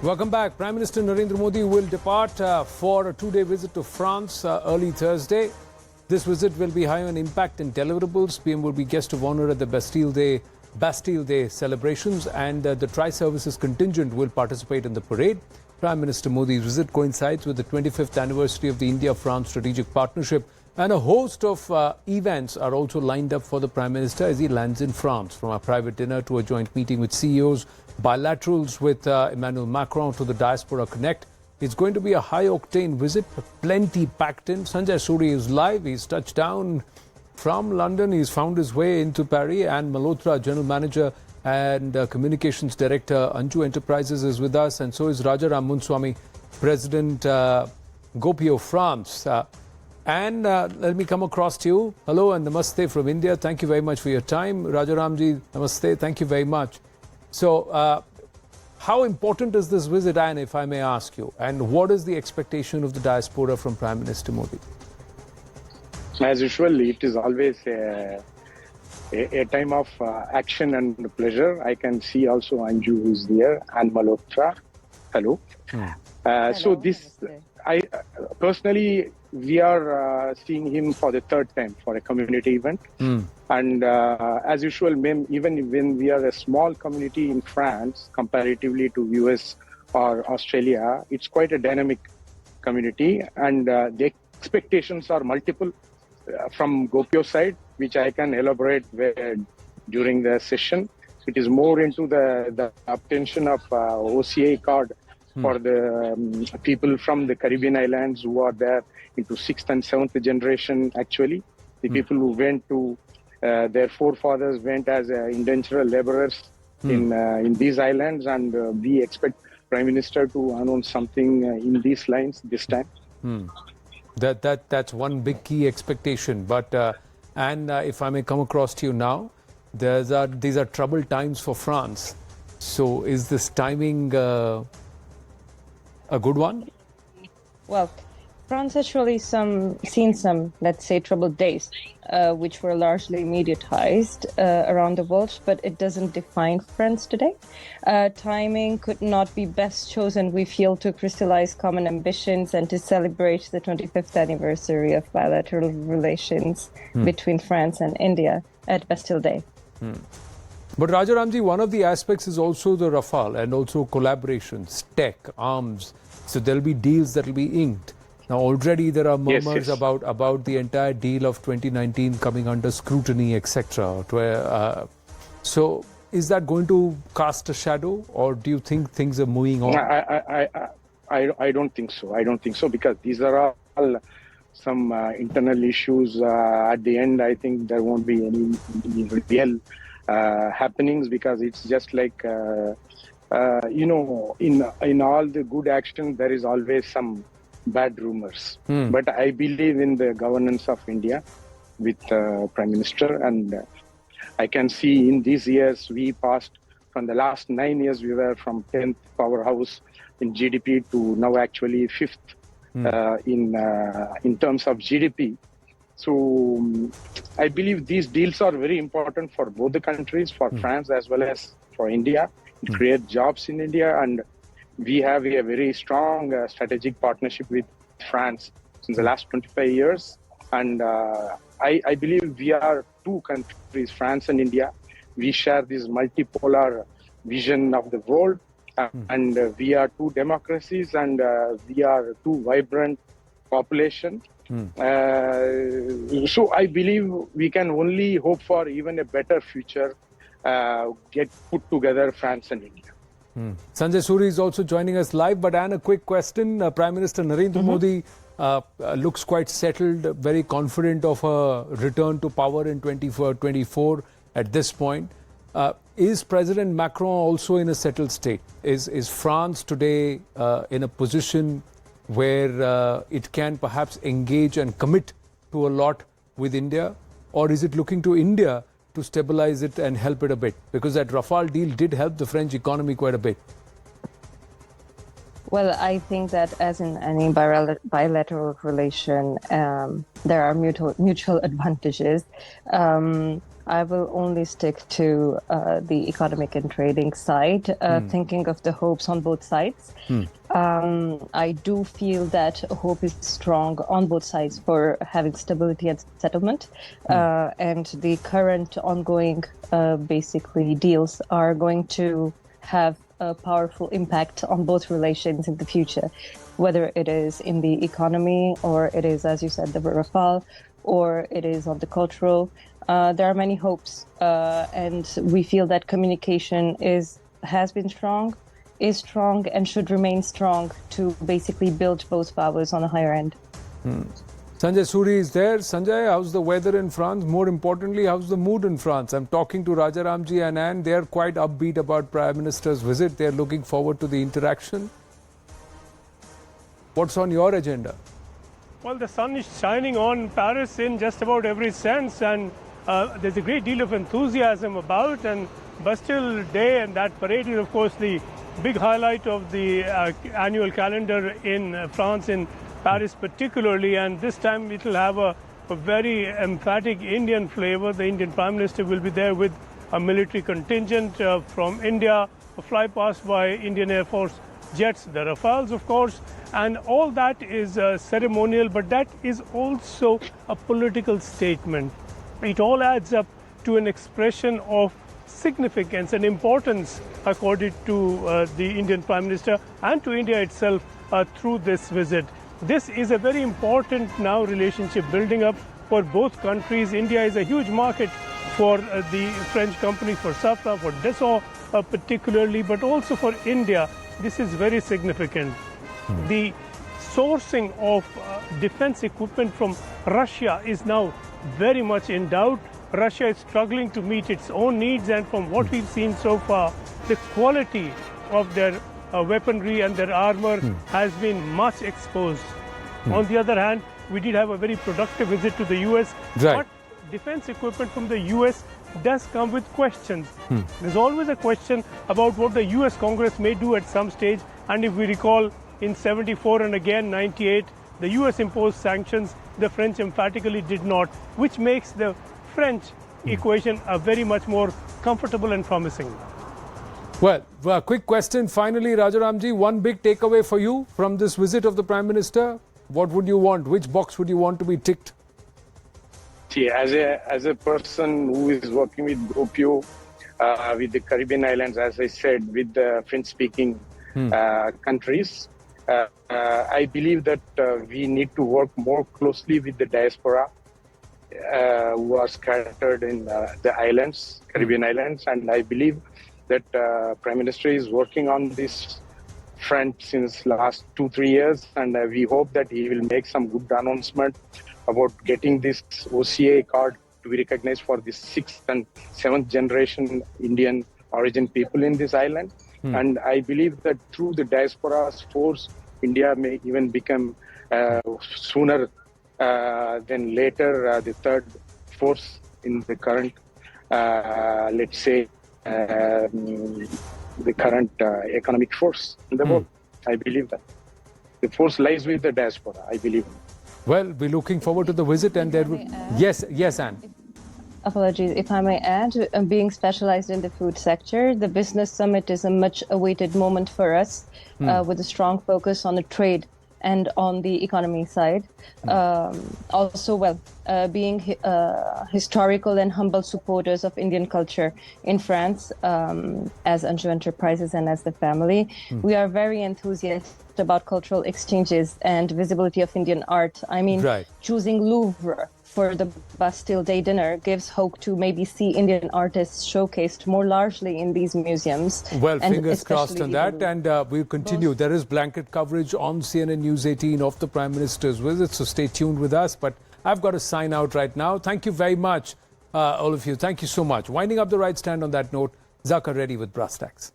Welcome back. Prime Minister Narendra Modi will depart for a two-day visit to France early Thursday. This visit will be high on impact and deliverables. PM will be guest of honor at the Bastille Day celebrations, and the Tri-Services contingent will participate in the parade. Prime Minister Modi's visit coincides with the 25th anniversary of the India-France strategic partnership, and a host of events are also lined up for the Prime Minister as he lands in France, from a private dinner to a joint meeting with CEOs, bilaterals with Emmanuel Macron to the Diaspora Connect. It's going to be a high-octane visit, plenty packed in. Sanjay Suri is live. He's touched down from London. He's found his way into Paris. And Malhotra, General Manager and Communications Director, Anju Enterprises, is with us. And so is Rajaram Munswamy, President Gopio France. Let me come across to you. Hello and namaste from India. Thank you very much for your time. Rajaramji, namaste. Thank you very much. So, how important is this visit, Anne, if I may ask you? And what is the expectation of the diaspora from Prime Minister Modi? As usual, it is always a time of action and pleasure. I can see also Anju who is there and Malhotra. Hello. Hello. So this, I personally, we are seeing him for the third time for a community event. And as usual, even when we are a small community in France, comparatively to US or Australia, it's quite a dynamic community. And the expectations are multiple from Gopio's side, which I can elaborate during the session. It is more into the obtention of OCA card for the people from the Caribbean islands who are there into 6th and 7th generation, actually. The people who went to, their forefathers went as indentured laborers in these islands, and we expect Prime Minister to announce something in these lines this time. That's one big key expectation. But, if I may come across to you now, these are troubled times for France. So is this timing a good one? Well, France has surely seen some, let's say, troubled days, which were largely mediatized around the world, but it doesn't define France today. Timing could not be best chosen, we feel, to crystallize common ambitions and to celebrate the 25th anniversary of bilateral relations between France and India at Bastille Day. But Rajaramji, one of the aspects is also the Rafale and also collaborations, tech, arms. So there'll be deals that will be inked. Now, already there are murmurs about the entire deal of 2019 coming under scrutiny, etc. So, is that going to cast a shadow, or do you think things are moving on? I don't think so. I don't think so, because these are all some internal issues. At the end, I think there won't be any real happenings, because it's just like you know, in all the good action, there is always some bad rumors. But I believe in the governance of India with Prime Minister, and I can see in these years we passed from the last 9 years, we were from 10th powerhouse in GDP to now actually 5th in terms of GDP. So I believe these deals are very important for both the countries, for France as well as for India. It creates jobs in India, and we have a very strong strategic partnership with France since the last 25 years. And I believe we are two countries, France and India. We share this multipolar vision of the world, and we are two democracies, and we are two vibrant populations. So I believe we can only hope for even a better future, get put together, France and India. Sanjay Suri is also joining us live. But Anne, a quick question. Prime Minister Narendra Modi looks quite settled, very confident of a return to power in 2024 at this point. Is President Macron also in a settled state? Is France today in a position where it can perhaps engage and commit to a lot with India? Or is it looking to India to stabilize it and help it a bit? Because that Rafale deal did help the French economy quite a bit. Well, I think that as in any bilateral relation, there are mutual advantages. I will only stick to the economic and trading side, thinking of the hopes on both sides. I do feel that hope is strong on both sides for having stability and settlement. And the current ongoing, basically, deals are going to have a powerful impact on both relations in the future, whether it is in the economy or it is, as you said, the Rafale, or it is on the cultural. There are many hopes, and we feel that communication has been strong, is strong, and should remain strong to basically build both powers on a higher end. Sanjay Suri is there. Sanjay, how's the weather in France? More importantly, how's the mood in France? I'm talking to Rajaramji and Anne. They're quite upbeat about Prime Minister's visit. They're looking forward to the interaction. What's on your agenda? Well, the sun is shining on Paris in just about every sense, and there's a great deal of enthusiasm about, and Bastille Day and that parade is, of course, the big highlight of the annual calendar in France, in Paris particularly, and this time it will have a very emphatic Indian flavor. The Indian Prime Minister will be there with a military contingent from India, a flypast by Indian Air Force jets, the Rafales, of course, and all that is ceremonial, but that is also a political statement. It all adds up to an expression of significance and importance accorded to the Indian Prime Minister and to India itself through this visit. This is a very important now relationship building up for both countries. India is a huge market for the French companies, for Safran, for Dassault particularly, but also for India. This is very significant. The sourcing of defense equipment from Russia is now very much in doubt. Russia is struggling to meet its own needs, and from what we've seen so far, the quality of their weaponry and their armor has been much exposed. On the other hand, we did have a very productive visit to the US, but defense equipment from the US does come with questions. There's always a question about what the US Congress may do at some stage, and if we recall, in 74 and again 98, the US imposed sanctions, the French emphatically did not, which makes the French equation a very much more comfortable and promising. Well, a quick question finally, Rajaramji. One big takeaway for you from this visit of the Prime Minister. What would you want? Which box would you want to be ticked? See, as a person who is working with Group U, with the Caribbean islands, as I said, with the French-speaking countries, I believe that we need to work more closely with the diaspora who are scattered in the islands, Caribbean islands, and I believe that Prime Minister is working on this front since last 2-3 years, and we hope that he will make some good announcement about getting this OCA card to be recognized for the 6th and 7th generation Indian origin people in this island. And I believe that through the diaspora's force, India may even become sooner than later the third force in the current, let's say, the current economic force in the world. I believe that. The force lies with the diaspora, I believe. Well, we're looking forward to the visit, and there will... Yes, Anne. Apologies, if I may add, being specialized in the food sector, the business summit is a much awaited moment for us, with a strong focus on the trade and on the economy side. Also, being historical and humble supporters of Indian culture in France, as Anju Enterprises and as the family, we are very enthusiastic about cultural exchanges and visibility of Indian art. I mean, choosing Louvre for the Bastille Day dinner gives hope to maybe see Indian artists showcased more largely in these museums. Well, fingers crossed on that, and we'll continue. There is blanket coverage on CNN News 18 of the Prime Minister's visit, so stay tuned with us. But I've got to sign out right now. Thank you very much, all of you. Thank you so much. Winding up the right stand on that note, Zaka Reddy with Brass Tacks.